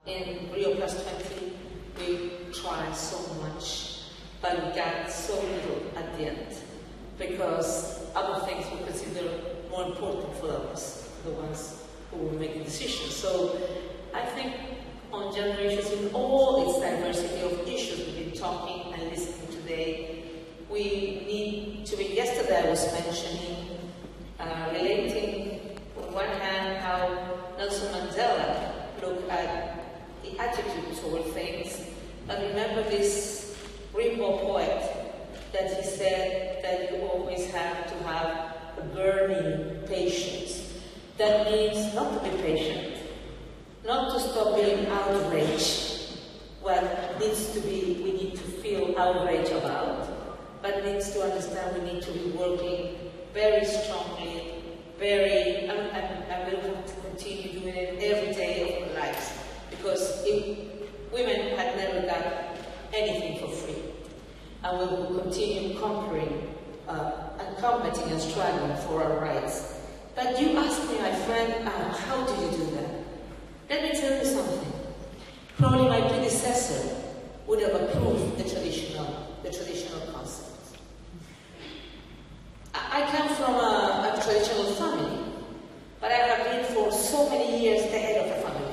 In Rio Plus 20, we tried so much, but we got so little at the end, because other things we consider more important for us, the ones who will make the decisions. So I think on generations, in all its diversity of issues we've been talking and listening today, we need to be, yesterday I was mentioning, relating on one hand how Nelson Mandela looked at the attitude toward things, and remember this Rimbaud poet that he said that you always have to have a burning patience. That means not to be patient, not to stop being outraged. What needs to be, we need to feel outrage about, but needs to understand we need to be working very strongly, and we'll have to continue doing it every day of our lives. Because if women had never got anything for free, and we will continue conquering and combating and struggling for our rights. But you asked me, my friend, how did you do that? Let me tell you something. Probably my predecessor would have approved the traditional concept. I come from a traditional family, but I have been for so many years the head of the family.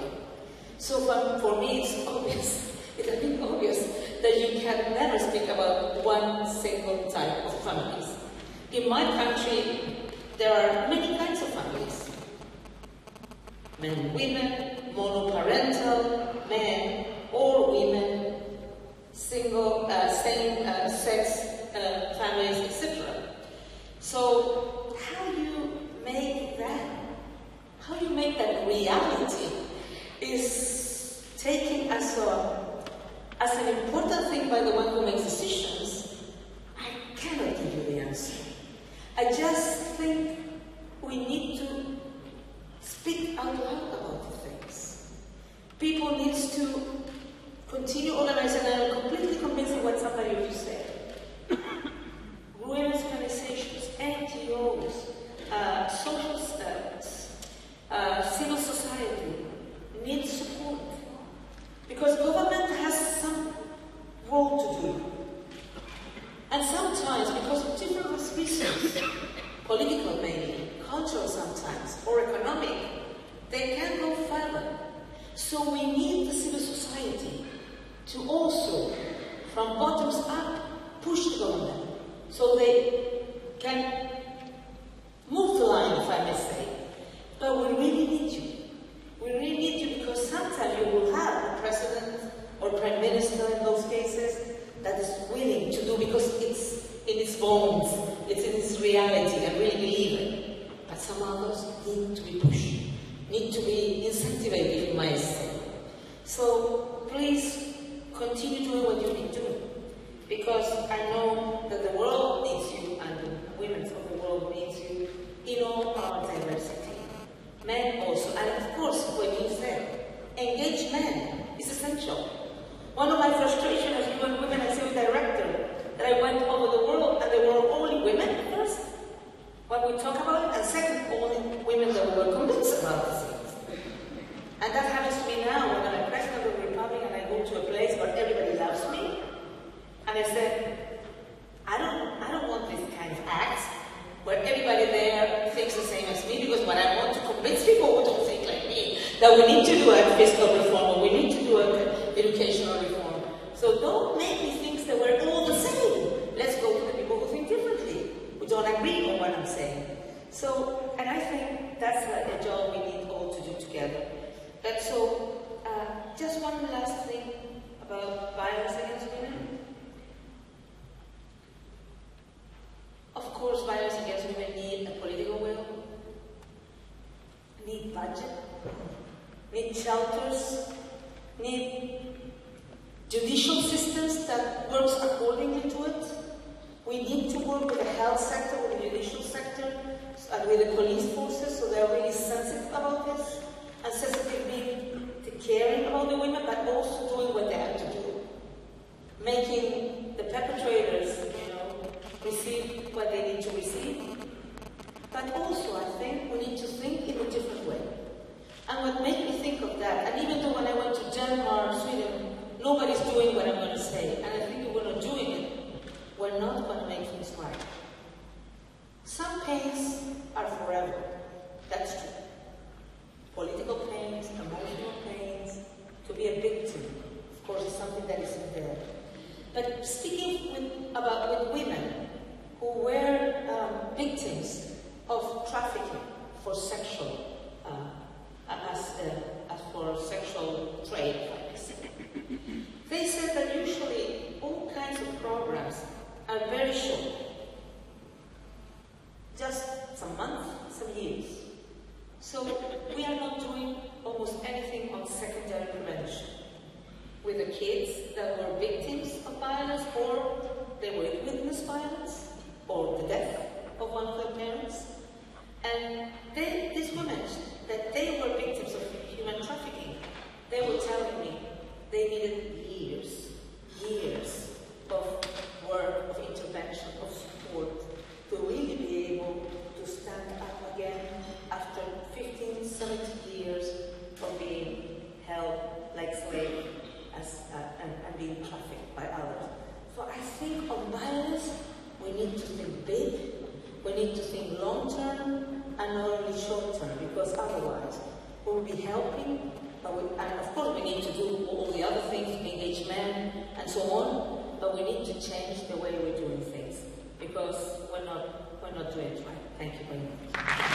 So for me, it's obvious, it has been obvious that you can never speak about one single type of families. In my country, there are many kinds of families. Men and women, monoparental, men or women, single, same-sex families, etc. So how you make that reality is taken as an important thing by the one who makes decisions. I cannot give you the answer. I just think we need to speak out loud about the things. People need to continue organizing, and I'm completely convinced of what somebody just said. Women's organizations, NGOs, social studies, civil society need support. Because government has some role to do. And sometimes, because of different reasons, political maybe, cultural sometimes, or economic, they can go further. So we need the civil society to also, from bottoms up, push the government so they can move the line, if I may say. But we really need you. We really need you, because sometimes you will have a president or prime minister in those cases that is willing to do, because it's in its bones, it's in its reality, I really believe it. But some others need to be pushed, need to be incentivized, if you might say. So please continue doing what you've been doing, because I know that the world needs you, and the women of the world needs you in all our diversity. Men also, and of course, what you said, engage men is essential. One of my frustrations as UN Women and Civil Director, that I went over the world and there were only women first, when we talk about it, and second, only women that were convinced about the things. And that happens to me now when I'm president of the Republic and I go to a place where everybody loves me, and I said, I don't want this kind of act where everybody there thinks the same as me, because what I want to convince people who don't think like me, that we need to do a fiscal reform, or we need to do an educational reform. So don't make me think that we're all the same. Let's go to the people who think differently, who don't agree on what I'm saying. So, and I think that's a job we need all to do together. But so, just one last thing about violence against women. Of course, violence against women need a political will, need budget, need shelters, need judicial systems that works accordingly to it. We need to work with the health sector, with the judicial sector, and with the police forces, so they're really sensitive about this, and sensitive being caring about the women, but also doing what they have to do, making the perpetrators, receive what they need to receive. But also, I think we need to think in a different way. And what made me think of that, and even though when I went to that isn't there. But speaking with women who were victims of trafficking for sexual, as for sexual trade, they said that usually all kinds of programs are very short, just some months, some years. So we are not doing almost anything on secondary prevention with the kids that were victims of violence, or they were witness violence, or the death of one of their parents. And these women, that they were victims of human trafficking, they were telling me they needed years of work, of intervention, of support to really be able to stand up again after 15, 17 years of being held like slaves and being trafficked by others. So I think on violence, we need to think big, we need to think long term, and not only short term, because otherwise we'll be helping, and of course we need to do all the other things, engage men and so on, but we need to change the way we're doing things, because we're not doing it right. Thank you very much.